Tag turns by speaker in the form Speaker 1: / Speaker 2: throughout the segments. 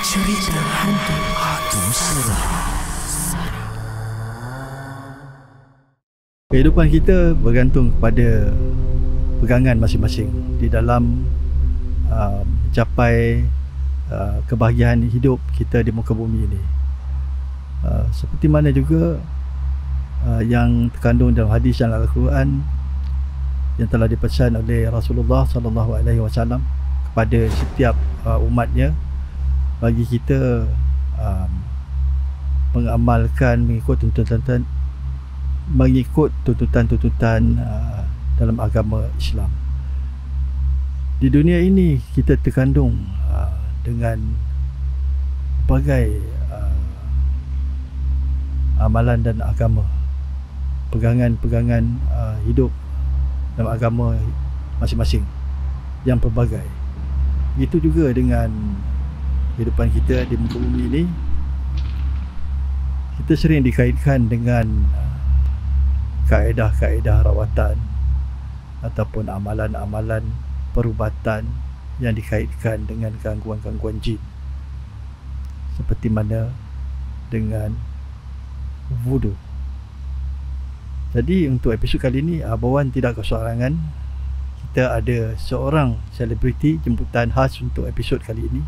Speaker 1: Cerita hantu seram.
Speaker 2: Kehidupan kita bergantung kepada pegangan masing-masing di dalam mencapai kebahagiaan hidup kita di muka bumi ini. Seperti mana juga yang terkandung dalam hadis dan Al-Quran yang telah dipesan oleh Rasulullah sallallahu alaihi wasallam kepada setiap umatnya, bagi kita mengamalkan mengikut tuntutan-tuntutan dalam agama Islam. Di dunia ini kita terkandung dengan berbagai amalan dan agama, pegangan-pegangan hidup dalam agama masing-masing yang pelbagai. Begitu juga dengan kehidupan kita di muka bumi ini. Kita sering dikaitkan dengan kaedah-kaedah rawatan ataupun amalan-amalan perubatan yang dikaitkan dengan gangguan-gangguan jin, seperti mana dengan voodoo. Jadi untuk episod kali ini, Abawan tidak kesorangan. Kita ada seorang selebriti jemputan khas untuk episod kali ini,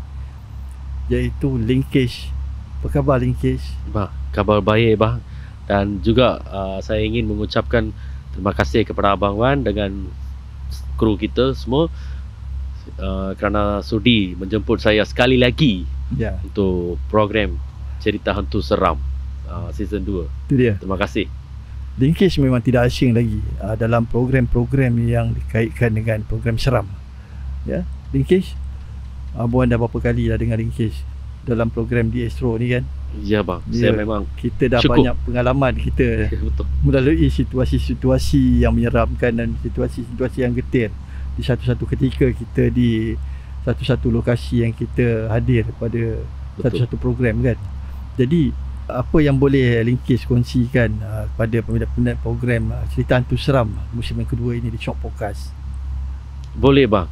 Speaker 2: iaitu Linkage. Apa khabar Linkage?
Speaker 3: Kabar baik bang. Dan juga saya ingin mengucapkan terima kasih kepada Abang Wan dengan kru kita semua kerana sudi menjemput saya sekali lagi untuk program Cerita Hantu Seram season 2.
Speaker 2: Itu dia.
Speaker 3: Terima kasih.
Speaker 2: Linkage memang tidak asing lagi dalam program-program yang dikaitkan dengan program seram. Ya, Linkage, Abuan dah berapa kali dah dengar Linkage dalam program di Astro ni kan?
Speaker 3: Ya bang, saya memang
Speaker 2: kita dah
Speaker 3: cukup
Speaker 2: banyak pengalaman kita
Speaker 3: betul,
Speaker 2: melalui situasi-situasi yang menyeramkan dan situasi-situasi yang getir di satu-satu ketika kita di satu-satu lokasi yang kita hadir pada satu-satu program kan. Jadi apa yang boleh Linkage kongsikan kepada peminat-peminat program Cerita Hantu Seram musim yang kedua ini di Shock Podcast?
Speaker 3: boleh bang.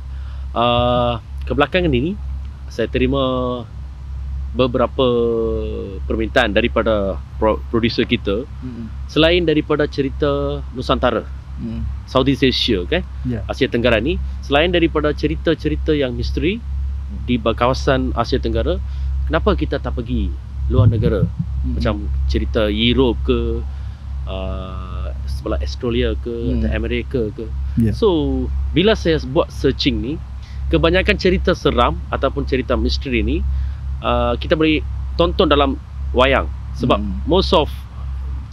Speaker 3: Kebelakangan ini saya terima beberapa permintaan daripada producer kita, selain daripada cerita Nusantara, Southeast Asia kan, Asia Tenggara ni, selain daripada cerita-cerita yang misteri di kawasan Asia Tenggara, kenapa kita tak pergi luar negara, macam cerita Europe ke, sebelah Australia ke, atau Amerika ke. So bila saya buat searching ni, kebanyakan cerita seram ataupun cerita misteri ni kita boleh tonton dalam wayang, sebab most of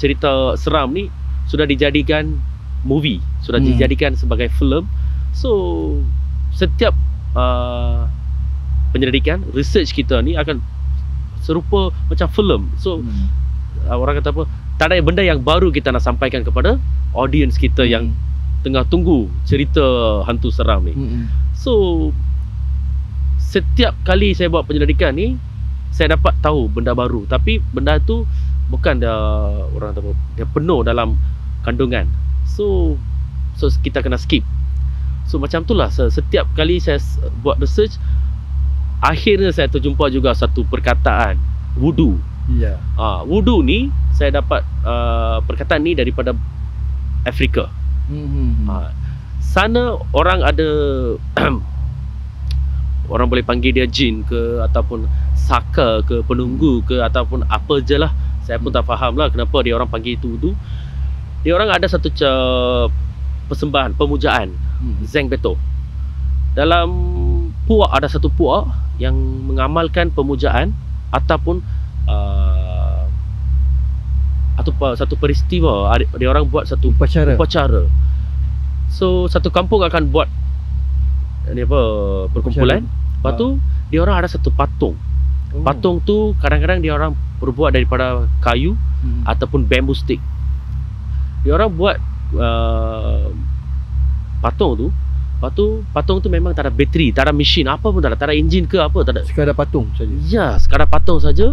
Speaker 3: cerita seram ni sudah dijadikan movie, sudah dijadikan sebagai filem. So setiap penyelidikan, research kita ni akan serupa macam filem. So orang kata apa, tak ada benda yang baru kita nak sampaikan kepada audience kita yang tengah tunggu cerita hantu seram ni. So setiap kali saya buat penyelidikan ni, saya dapat tahu benda baru, tapi benda tu bukan dia orang kata apa, dia penuh dalam kandungan. So kita kena skip. So macam itulah setiap kali saya buat research, akhirnya saya terjumpa juga satu perkataan voodoo. Voodoo ni saya dapat perkataan ni daripada Afrika. Sana orang ada orang boleh panggil dia jin ke, ataupun saka ke, penunggu ke, ataupun apa je lah. Saya pun tak faham lah kenapa dia orang panggil itu voodoo. Dia orang ada satu persembahan, pemujaan, Zeng Beto. Dalam puak, ada satu puak yang mengamalkan pemujaan ataupun satu peristiwa. Dia orang buat satu upacara. So satu kampung akan buat perkumpulan. Lepas tu dia orang ada satu patung. Patung tu kadang-kadang dia orang berbuat daripada kayu ataupun bamboo stick. Dia orang buat patung tu. Lepas tu patung tu memang tak ada bateri, tak ada mesin, apa pun tak ada enjin ke apa, tak ada.
Speaker 2: Sekadar patung saja.
Speaker 3: Ya, sekadar patung saja.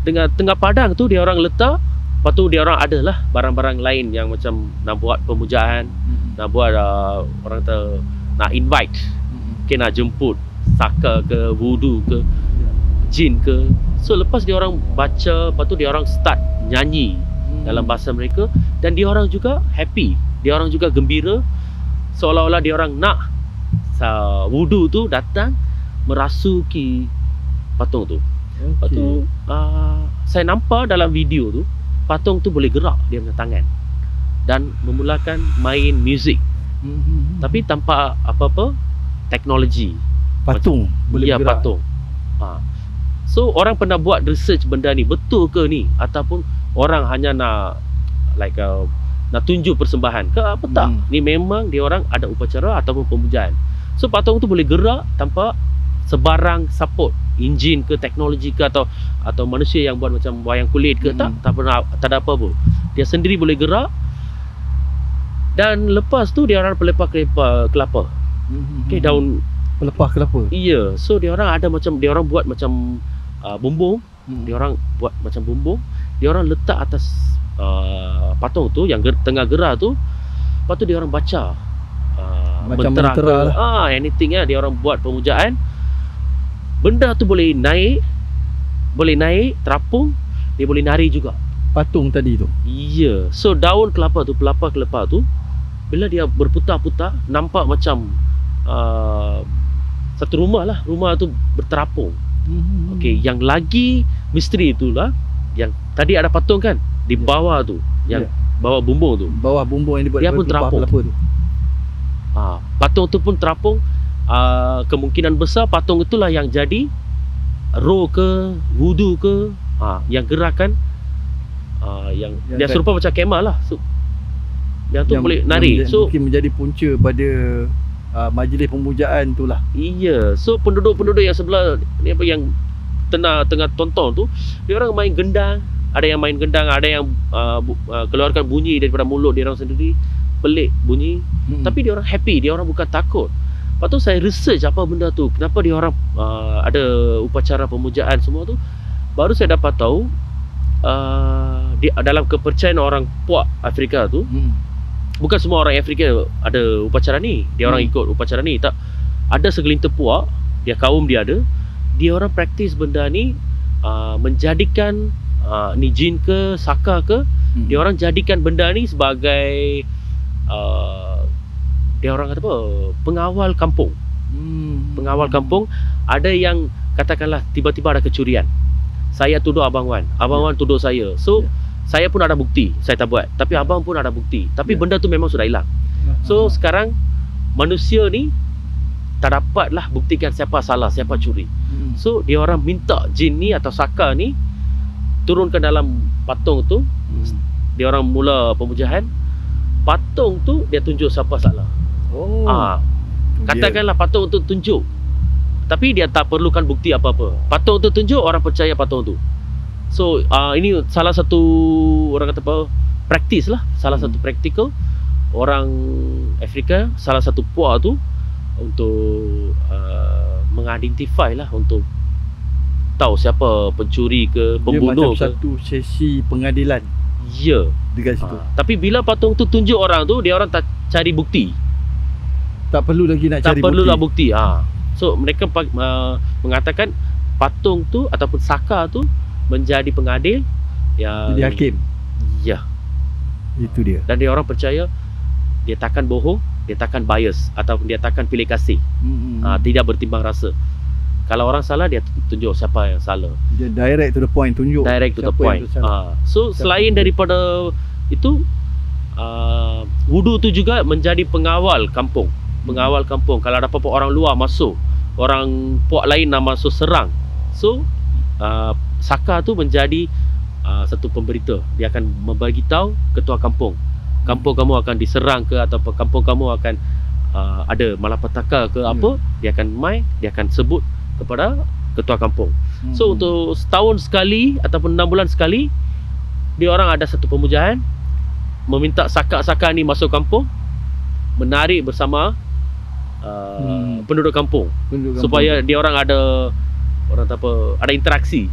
Speaker 3: Dengan tengah padang tu dia orang letak. Lepas tu dia orang adalah barang-barang lain yang macam nak buat pemujaan, nak buat orang kata nak invite, nak jemput saka ke, voodoo ke. jin ke. So lepas dia orang baca, lepas tu dia orang start nyanyi dalam bahasa mereka, dan dia orang juga happy, dia orang juga gembira, seolah-olah dia orang nak wudu tu datang merasuki patung tu. Lepas tu saya nampak dalam video tu patung tu boleh gerak dia punya tangan dan memulakan main muzik, tapi tanpa apa-apa teknologi.
Speaker 2: Patung boleh
Speaker 3: ya,
Speaker 2: bergerak.
Speaker 3: patung. So orang pernah buat research benda ni betul ke ni, ataupun orang hanya nak nak tunjuk persembahan ke apa tak. Ni memang dia orang ada upacara ataupun pemujaan. So patung tu boleh gerak tanpa sebarang support, enjin ke, teknologi ke, atau manusia yang buat macam wayang kulit ke, tak ada apa pun. Dia sendiri boleh gerak. Dan lepas tu dia orang pelepah kelapa. Okey, daun
Speaker 2: pelepah kelapa.
Speaker 3: iya. So dia orang ada macam, dia orang buat macam bumbung. Dia orang buat macam bumbung, dia orang letak atas patung tu yang tengah gerak tu. Lepas tu dia orang baca
Speaker 2: Macam
Speaker 3: mentera
Speaker 2: mentera lah.
Speaker 3: anything dia orang buat pemujaan. Benda tu boleh naik terapung, dia boleh nari juga.
Speaker 2: Patung tadi tu.
Speaker 3: Ya. So daun kelapa tu, pelapa kelapa tu, bila dia berputar-putar, nampak macam satu rumah lah. Rumah tu berterapung. Okey, yang lagi misteri itulah, yang tadi ada patung kan di bawah tu, yang bawah bumbung tu.
Speaker 2: Bawah bumbung yang dibuat
Speaker 3: Dia pun terapung.
Speaker 2: kelapa tu.
Speaker 3: Patung tu pun terapung. Kemungkinan besar patung itulah yang jadi roh ke, wudu ke, yang gerakan yang dia serupa macam kemah lah. So, yang tu boleh nari. So
Speaker 2: mungkin menjadi punca pada majlis pemujaan tu lah.
Speaker 3: iya. So penduduk-penduduk yang sebelah ni, apa yang tengah tonton tu, dia orang main gendang. Ada yang main gendang, ada yang keluarkan bunyi daripada mulut dia orang sendiri, pelik bunyi. Tapi dia orang happy, dia orang bukan takut. Lepas tu saya research apa benda tu, kenapa dia orang ada upacara pemujaan semua tu. Baru saya dapat tahu dalam kepercayaan orang Puak Afrika tu, bukan semua orang Afrika ada upacara ni. Dia orang ikut upacara ni. Tak, ada segelintir Puak, dia kaum dia ada, dia orang praktis benda ni, menjadikan ni jin ke, saka ke, dia orang jadikan benda ni sebagai dia orang kata apa, pengawal kampung. Pengawal kampung. Ada yang katakanlah tiba-tiba ada kecurian, saya tuduh Abang Wan, Abang Wan tuduh saya. So saya pun ada bukti, saya tak buat, tapi abang pun ada bukti, tapi benda tu memang sudah hilang. So sekarang manusia ni tak dapatlah buktikan siapa salah, siapa curi. So dia orang minta jin ni atau saka ni turun ke dalam patung tu. Dia orang mula pemujaan. Patung tu dia tunjuk siapa salah. Katakanlah patung tu tunjuk, tapi dia tak perlukan bukti apa-apa. Patung tu tunjuk, orang percaya patung tu. So ini salah satu, orang kata apa, praktis lah. Salah satu praktikal orang Afrika, salah satu puak tu, untuk mengidentify lah, untuk tahu siapa pencuri ke, pembunuh
Speaker 2: dia macam
Speaker 3: ke.
Speaker 2: satu sesi pengadilan.
Speaker 3: Ya.
Speaker 2: Dekat situ.
Speaker 3: Tapi bila patung tu tunjuk orang tu, dia orang tak cari bukti.
Speaker 2: Tak perlu lagi nak
Speaker 3: Tak
Speaker 2: cari
Speaker 3: perlulah
Speaker 2: bukti.
Speaker 3: bukti. So mereka mengatakan patung tu ataupun saka tu menjadi pengadil yang,
Speaker 2: Jadi hakim.
Speaker 3: Ya.
Speaker 2: Itu dia.
Speaker 3: Dan dia orang percaya dia takkan bohong, dia takkan bias, ataupun dia takkan pilih kasih. Tidak bertimbang rasa. Kalau orang salah, dia tunjuk siapa yang salah.
Speaker 2: Dia direct to the point, tunjuk
Speaker 3: Direct to the
Speaker 2: siapa
Speaker 3: point.
Speaker 2: yang salah.
Speaker 3: So selain daripada itu, wudu tu juga menjadi pengawal kampung. Pengawal kampung. Kalau ada apa-apa orang luar masuk, orang puak lain nak masuk serang, so saka tu menjadi satu pemberita. Dia akan membagi tahu ketua kampung, kampung kamu akan diserang ke, atau kampung kamu akan ada malapetaka ke apa, dia akan dia akan sebut kepada ketua kampung. So untuk setahun sekali ataupun 6 bulan sekali, dia orang ada satu pemujaan, meminta saka-saka ni masuk kampung, menarik bersama penduduk kampung, supaya dia orang ada, orang kata apa, ada interaksi.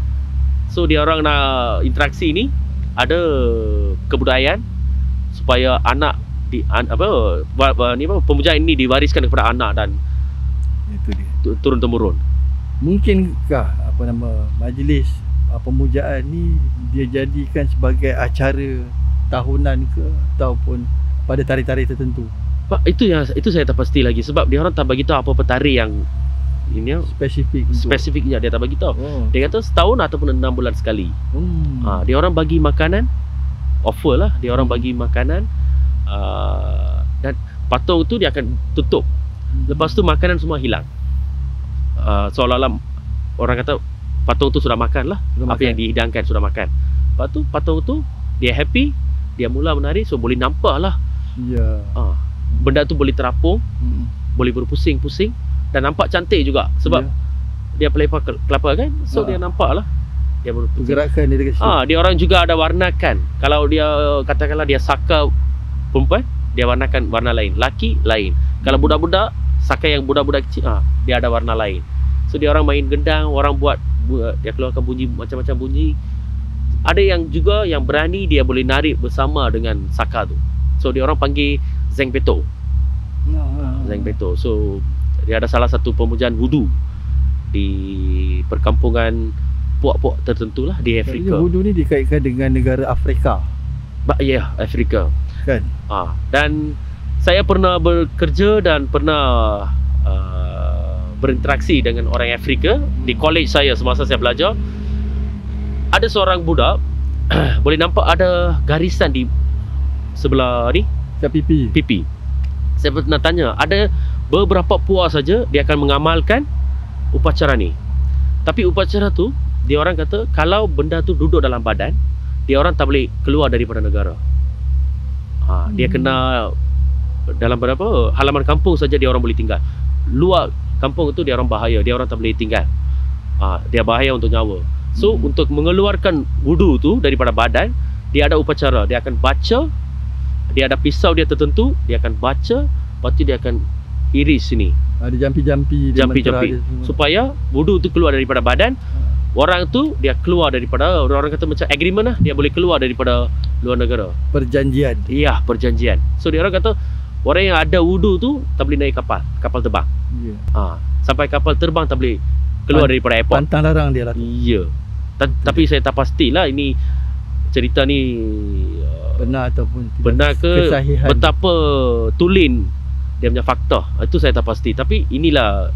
Speaker 3: So dia orang nak interaksi ni, ada kebudayaan, supaya anak pemujaan ini diwariskan kepada anak dan
Speaker 2: itu dia.
Speaker 3: turun temurun.
Speaker 2: mungkinkah majlis pemujaan ni dia jadikan sebagai acara tahunan ke ataupun pada tarikh-tarikh tertentu?
Speaker 3: Pak, itu saya tak pasti lagi sebab dia orang tak bagi tahu apa tarikh yang ini spesifiknya dia tak bagi tahu. Dia kata setahun ataupun 6 bulan sekali. Dia orang bagi makanan, offer lah, dia orang bagi makanan, dan patung tu dia akan tutup. Lepas tu makanan semua hilang. Seolah-olah orang kata patung tu sudah makan lah, apa yang dihidangkan sudah makan. Lepas tu patung tu dia happy, dia mula menari, so boleh nampak lah. Benda tu boleh terapung, boleh berpusing-pusing dan nampak cantik juga sebab dia pelepah kelapa kan, so dia nampak lah dia
Speaker 2: pergerakan dia dekat situ.
Speaker 3: Dia orang juga ada warnakan. Kalau dia katakanlah dia saka perempuan, dia warnakan warna lain, laki lain. Kalau budak-budak, saka yang budak-budak kecil, dia ada warna lain. So dia orang main gendang, orang buat dia keluarkan bunyi macam-macam bunyi. Ada yang juga yang berani dia boleh narik bersama dengan saka tu. So dia orang panggil Zeng Beto. Zeng Beto. So dia ada salah satu pemujaan wudu di perkampungan puak-puak tertentu lah di Afrika.
Speaker 2: Wudu ni dikaitkan dengan negara Afrika.
Speaker 3: Ya, Afrika.
Speaker 2: Kan?
Speaker 3: Dan saya pernah bekerja dan pernah berinteraksi dengan orang Afrika di college saya semasa saya belajar. Ada seorang budak boleh nampak ada garisan di sebelah ni, pipi. Saya pernah tanya, ada beberapa puas saja dia akan mengamalkan upacara ni. Tapi upacara tu dia orang kata kalau benda tu duduk dalam badan, dia orang tak boleh keluar daripada negara. Dia kena dalam berapa halaman kampung saja dia orang boleh tinggal. Luar kampung tu dia orang bahaya, dia orang tak boleh tinggal. Dia bahaya untuk nyawa. So untuk mengeluarkan wudu tu daripada badan, dia ada upacara, dia akan baca, dia ada pisau dia tertentu, dia akan baca, lepas tu dia akan iris sini.
Speaker 2: Ada jampi-jampi
Speaker 3: supaya wudu tu keluar daripada badan. Orang tu dia keluar daripada, orang kata macam agreement lah, dia boleh keluar daripada luar negara.
Speaker 2: Perjanjian.
Speaker 3: Iya, perjanjian. So dia orang kata orang yang ada wudu tu tak boleh naik kapal terbang. Sampai kapal terbang tak boleh keluar daripada airport.
Speaker 2: Pantang larang dia lah.
Speaker 3: Iya. Tapi saya tak pastilah ini cerita ni
Speaker 2: benar ataupun tidak.
Speaker 3: Benar ke,
Speaker 2: kesahihan.
Speaker 3: Betapa tulen dia punya fakta, itu saya tak pasti. Tapi inilah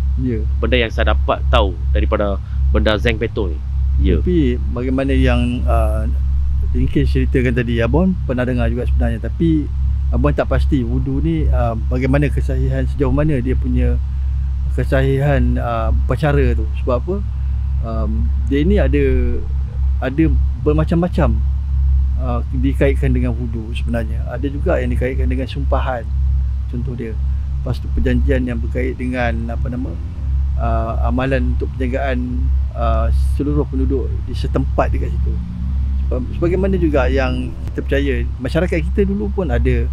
Speaker 3: benda yang saya dapat tahu daripada benda Zeng Beto ni.
Speaker 2: Tapi bagaimana yang Ringkes ceritakan tadi, Abang pernah dengar juga sebenarnya. Tapi Abang tak pasti wudu ni bagaimana kesahihan, sejauh mana dia punya kesahihan upacara tu. Sebab apa? Dia ni ada bermacam-macam dikaitkan dengan wudu sebenarnya. Ada juga yang dikaitkan dengan sumpahan, contoh dia. Lepas tu perjanjian yang berkait dengan amalan untuk penjagaan seluruh penduduk di setempat dekat situ. Sebagaimana juga yang kita percaya, masyarakat kita dulu pun ada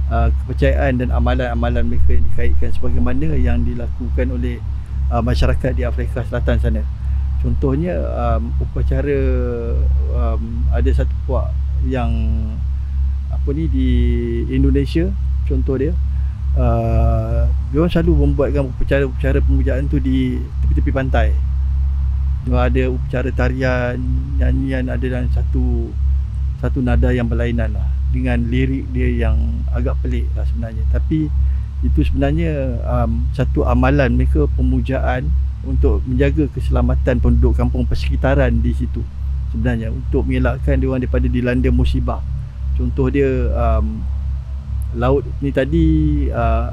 Speaker 2: kepercayaan dan amalan-amalan mereka yang dikaitkan sebagaimana yang dilakukan oleh masyarakat di Afrika Selatan sana. Contohnya upacara ada satu puak yang di Indonesia, contoh dia dia orang selalu membuatkan upacara pemujaan tu di tepi-tepi pantai. Dia ada upacara tarian, nyanyian, ada dalam satu nada yang berlainan lah, dengan lirik dia yang agak pelik lah sebenarnya. Tapi itu sebenarnya satu amalan mereka, pemujaan untuk menjaga keselamatan penduduk kampung persekitaran di situ sebenarnya, untuk mengelakkan dia orang daripada dilanda musibah. Contoh dia laut ni tadi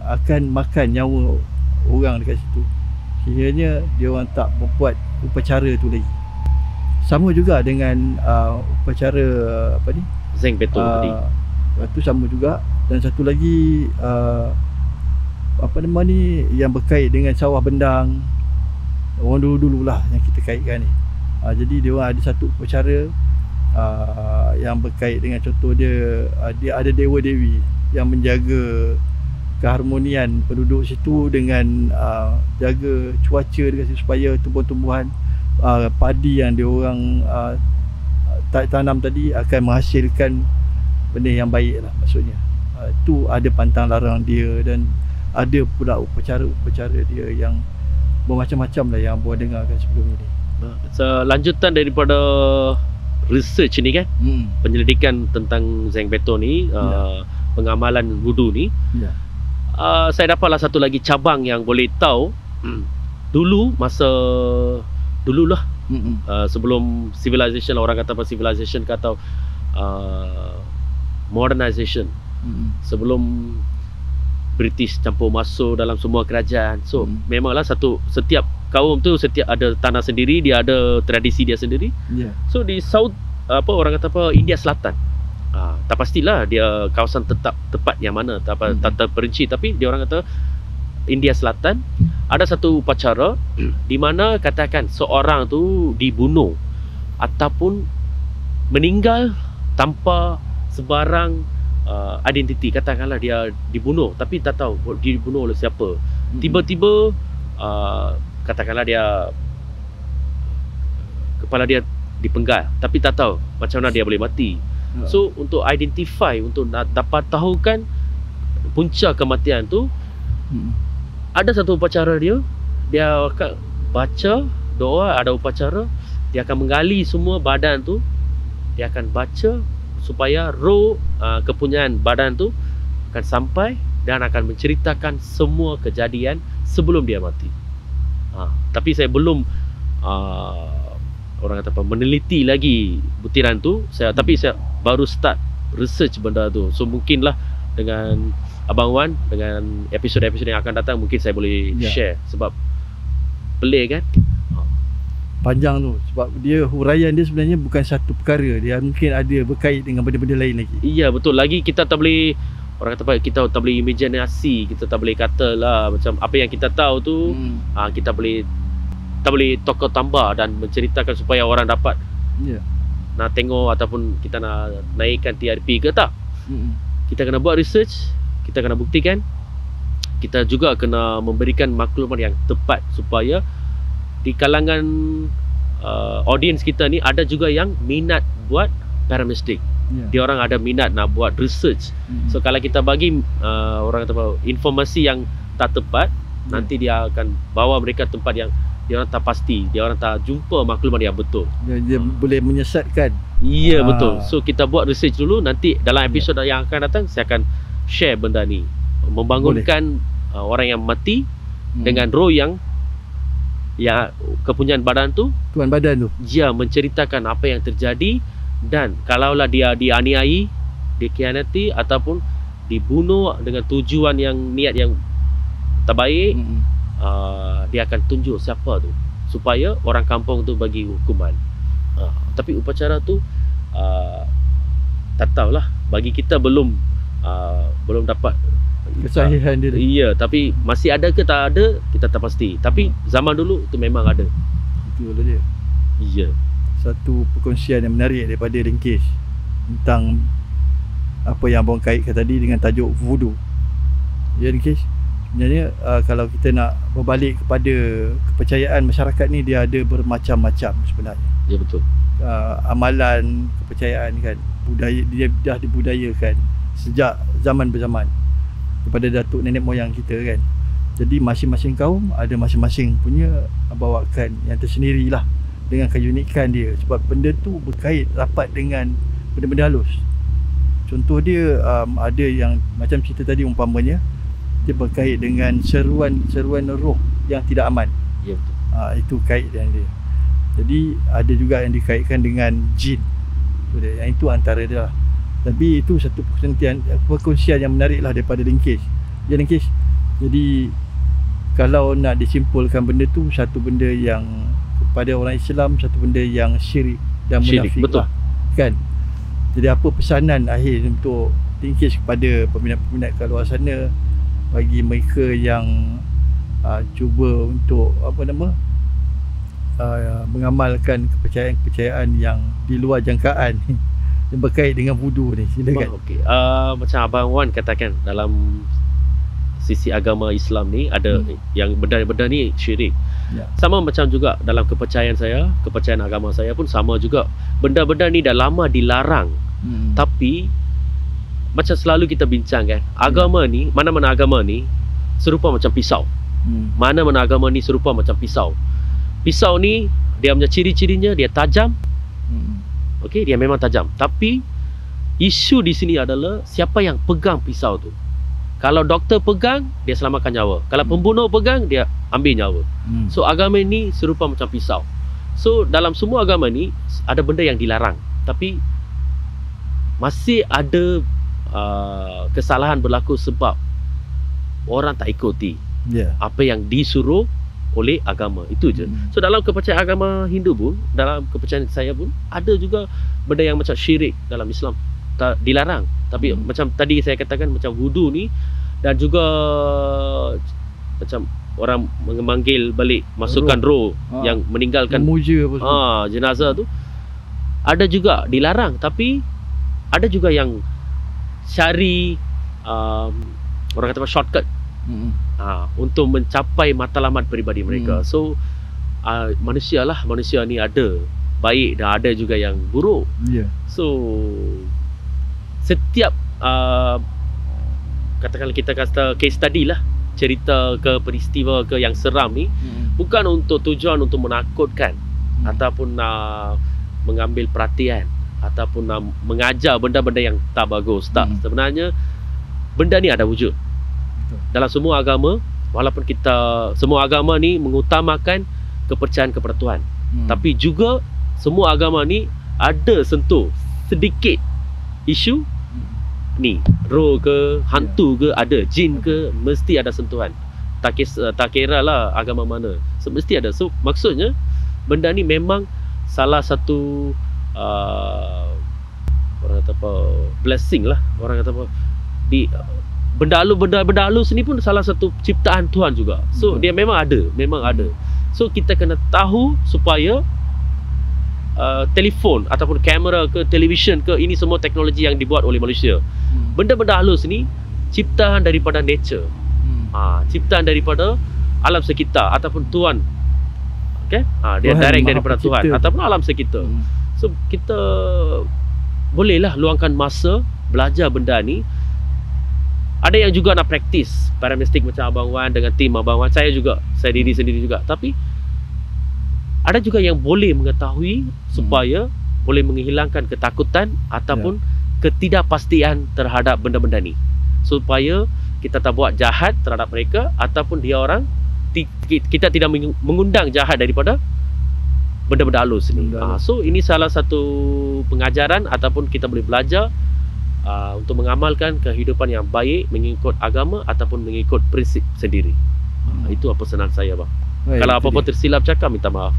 Speaker 2: akan makan nyawa orang dekat situ, kiranya dia orang tak membuat upacara tu lagi. Sama juga dengan upacara
Speaker 3: Zeng Beto tadi.
Speaker 2: Itu sama juga. Dan satu lagi yang berkait dengan sawah bendang, orang dulu-dulu lah yang kita kaitkan ni. Jadi dia orang ada satu upacara yang berkait dengan, contoh dia ada dewa-dewi yang menjaga keharmonian penduduk situ dengan jaga cuaca dekat situ, supaya tumbuh-tumbuhan padi yang dia orang tanam tadi akan menghasilkan benda yang baik lah maksudnya. Itu ada pantang larang dia, dan ada pula upacara-upacara dia yang bermacam-macam lah yang abang dengarkan sebelum ini.
Speaker 3: Selanjutan daripada research ni kan, penyelidikan tentang Zeng Beto ni, pengamalan wudu ni, saya dapatlah satu lagi cabang yang boleh tahu. Dulu masa dululah, sebelum civilization, orang kata apa civilization ke atau modernization, sebelum British campur masuk dalam semua kerajaan. So memanglah setiap kaum tu setiap ada tanah sendiri, dia ada tradisi dia sendiri. So di South orang kata apa, India Selatan, tak pastilah dia kawasan tepat yang mana, tak terperinci, tapi dia orang kata India Selatan ada satu upacara di mana katakan seorang tu dibunuh ataupun meninggal tanpa sebarang identiti. Katakanlah dia dibunuh tapi tak tahu dibunuh oleh siapa. Tiba-tiba katakanlah dia kepala dia dipenggal tapi tak tahu macam mana dia boleh mati. So untuk identify, untuk nak dapat tahukan punca kematian tu, ada satu upacara dia akan baca doa, ada upacara, dia akan menggali semua badan tu, dia akan baca supaya roh kepunyaan badan tu akan sampai dan akan menceritakan semua kejadian sebelum dia mati. Tapi saya belum orang kata apa, meneliti lagi butiran tu. Tapi saya baru start research benda tu. So mungkinlah dengan Abang Wan, dengan episod-episod yang akan datang, mungkin saya boleh share, sebab pelik kan.
Speaker 2: Panjang tu, sebab dia huraian dia sebenarnya bukan satu perkara, dia mungkin ada berkait dengan benda-benda lain lagi.
Speaker 3: Iya betul, lagi kita tak boleh, orang kata apa, kita tak boleh imaginasi, kita tak boleh kata lah macam apa yang kita tahu tu, kita tak boleh tokoh tambah dan menceritakan supaya orang dapat nak tengok ataupun kita nak naikkan TRP ke tak. Kita kena buat research, kita kena buktikan, kita juga kena memberikan maklumat yang tepat supaya di kalangan audience kita ni ada juga yang minat buat paramedic. Dia orang ada minat nak buat research. So kalau kita bagi orang kata apa, informasi yang tak tepat, nanti dia akan bawa mereka tempat yang dia orang tak pasti, dia orang tak jumpa maklumat yang betul.
Speaker 2: Dia boleh menyesatkan.
Speaker 3: Iya betul. So kita buat research dulu, nanti dalam episod yang akan datang saya akan share benda ni, membangunkan orang yang mati dengan roh yang kepunyaan badan tu,
Speaker 2: tuan badan tu,
Speaker 3: dia menceritakan apa yang terjadi. Dan kalaulah dia dianiai, dikhianati ataupun dibunuh dengan tujuan yang niat yang tak baik, dia akan tunjuk siapa tu supaya orang kampung tu bagi hukuman. Tapi upacara tu tak tahulah, bagi kita belum dapat
Speaker 2: kesahihan dia.
Speaker 3: Iya, tapi masih ada ke tak ada kita tak pasti. Tapi zaman dulu tu memang ada.
Speaker 2: Itu lah dia.
Speaker 3: Iya.
Speaker 2: Satu perkongsian yang menarik daripada Ringkis tentang apa yang abang kaitkan tadi dengan tajuk voodoo. Ya Ringkis, sebenarnya kalau kita nak berbalik kepada kepercayaan masyarakat ni, dia ada bermacam-macam sebenarnya.
Speaker 3: Ya betul.
Speaker 2: Amalan, kepercayaan kan, budaya dia dah dibudayakan sejak zaman berzaman kepada datuk nenek moyang kita kan. Jadi masing-masing kaum ada masing-masing punya bawakan yang tersendiri lah, dengan keunikan dia, sebab benda tu berkait rapat dengan benda-benda halus. Contoh dia ada yang macam cerita tadi, umpamanya dia berkait dengan seruan roh yang tidak aman.
Speaker 3: Ya betul.
Speaker 2: Itu kait dengan dia. Jadi ada juga yang dikaitkan dengan jin. Yang itu antara dia lah. Tapi itu satu perkongsian yang menarik lah daripada Ringkis. Ya Ringkis, jadi kalau nak disimpulkan benda tu, satu benda yang kepada orang Islam, satu benda yang syirik dan munafik,
Speaker 3: betul
Speaker 2: lah, kan. Jadi apa pesanan akhir untuk Ringkis kepada peminat-peminat kat luar sana, bagi mereka yang cuba untuk mengamalkan kepercayaan-kepercayaan yang di luar jangkaan yang berkait dengan voodoo ni? Silakan.
Speaker 3: Okey. Macam Abang Wan katakan, dalam sisi agama Islam ni ada yang benda-benda ni syirik. Sama macam juga dalam kepercayaan saya, kepercayaan agama saya pun sama juga. Benda-benda ni dah lama dilarang. Tapi macam selalu kita bincang kan, agama ni, mana-mana agama ni serupa macam pisau. Mana-mana agama ni serupa macam pisau. Pisau ni dia punya ciri-cirinya dia tajam. Okey, dia memang tajam. Tapi isu di sini adalah siapa yang pegang pisau tu. Kalau doktor pegang, dia selamatkan nyawa. Kalau pembunuh pegang, dia ambil nyawa. So agama ni serupa macam pisau. So dalam semua agama ni ada benda yang dilarang, tapi masih ada kesalahan berlaku sebab orang tak ikuti apa yang disuruh oleh agama. Itu je. So dalam kepercayaan agama Hindu pun, dalam kepercayaan saya pun, ada juga benda yang macam syirik dalam Islam dilarang. Tapi macam tadi saya katakan, macam wudu ni, dan juga macam orang memanggil balik, masukkan roh yang meninggalkan jenazah tu, ada juga dilarang. Tapi ada juga yang cari orang kata shortcut untuk mencapai matlamat peribadi mereka. So manusia ni ada baik dan ada juga yang buruk. So setiap katakanlah kita kata case study lah, cerita ke peristiwa ke yang seram ni, bukan untuk tujuan untuk menakutkan ataupun mengambil perhatian ataupun mengajar benda-benda yang tak bagus. Tak, sebenarnya benda ni ada wujud dalam semua agama. Walaupun kita semua agama ni mengutamakan kepercayaan kepada Tuhan, tapi juga semua agama ni ada sentuh sedikit isu ni, roh ke, hantu ke, ada jin ke, mesti ada sentuhan. Tak kira lah agama mana, so, mesti ada. So maksudnya benda ni memang salah satu orang kata apa, blessing lah, orang kata apa, di benda halus ni pun salah satu ciptaan Tuhan juga. So dia memang ada. So kita kena tahu supaya telefon ataupun kamera ke televisyen ke, ini semua teknologi yang dibuat oleh manusia. Benda-benda halus ni ciptaan daripada nature, ciptaan daripada alam sekitar ataupun Tuhan. Okay? Dia direct daripada Tuhan ataupun alam sekitar. So kita bolehlah luangkan masa belajar benda ni. Ada yang juga nak praktis paramistik macam Abang Wan dengan tim Abang Wan, saya diri sendiri juga. Tapi ada juga yang boleh mengetahui supaya boleh menghilangkan ketakutan ataupun ketidakpastian terhadap benda-benda ni, supaya kita tak buat jahat terhadap mereka ataupun dia orang kita tidak mengundang jahat daripada benda-benda halus ni. So ini salah satu pengajaran ataupun kita boleh belajar untuk mengamalkan kehidupan yang baik mengikut agama ataupun mengikut prinsip sendiri. Itu apa pesanan saya, bang. Kalau apa-apa tersilap cakap, minta maaf.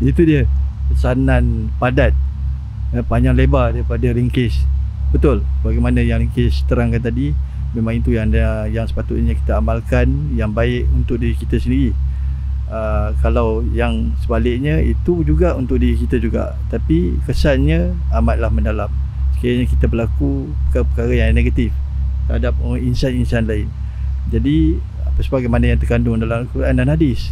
Speaker 2: Itu dia pesanan padat, panjang lebar daripada ringkis. Betul, bagaimana yang ringkis terangkan tadi, memang itu yang sepatutnya kita amalkan, yang baik untuk diri kita sendiri. Kalau yang sebaliknya, itu juga untuk diri kita juga, tapi kesannya amatlah mendalam. Sekiranya kita berlaku perkara yang negatif terhadap insan-insan lain. Jadi sebagaimana yang terkandung dalam Al-Quran dan hadis,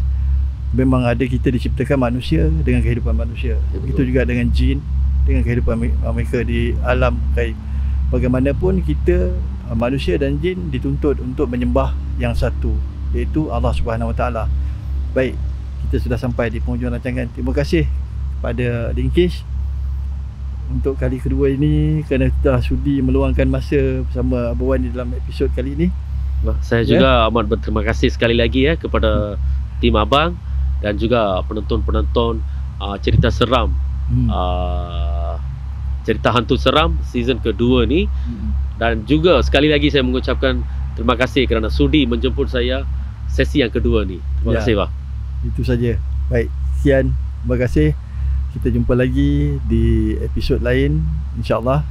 Speaker 2: memang ada kita diciptakan manusia dengan kehidupan manusia. Begitu juga dengan jin, dengan kehidupan mereka di alam gaib. Bagaimanapun kita manusia dan jin dituntut untuk menyembah yang satu, iaitu Allah Subhanahu Wa Taala. Baik, kita sudah sampai di penghujung rancangan. Terima kasih kepada Ringkish untuk kali kedua ini kerana telah sudi meluangkan masa bersama Abang Wan di dalam episod kali ini.
Speaker 3: Saya juga amat berterima kasih sekali lagi kepada tim abang dan juga penonton-penonton cerita seram, cerita hantu seram season kedua ni. Dan juga sekali lagi saya mengucapkan terima kasih kerana sudi menjemput saya sesi yang kedua ni. Terima kasih, bang.
Speaker 2: Itu saja. Baik, sekian. Terima kasih. Kita jumpa lagi di episod lain, insya-Allah,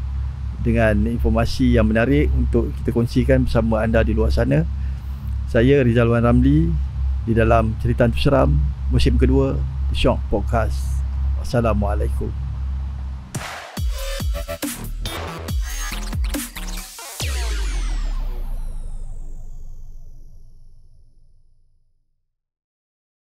Speaker 2: dengan informasi yang menarik untuk kita kongsikan bersama anda di luar sana. Saya Rizal Wan Ramli di dalam Cerita Hantu Seram musim kedua The Shock Podcast. Wassalamualaikum.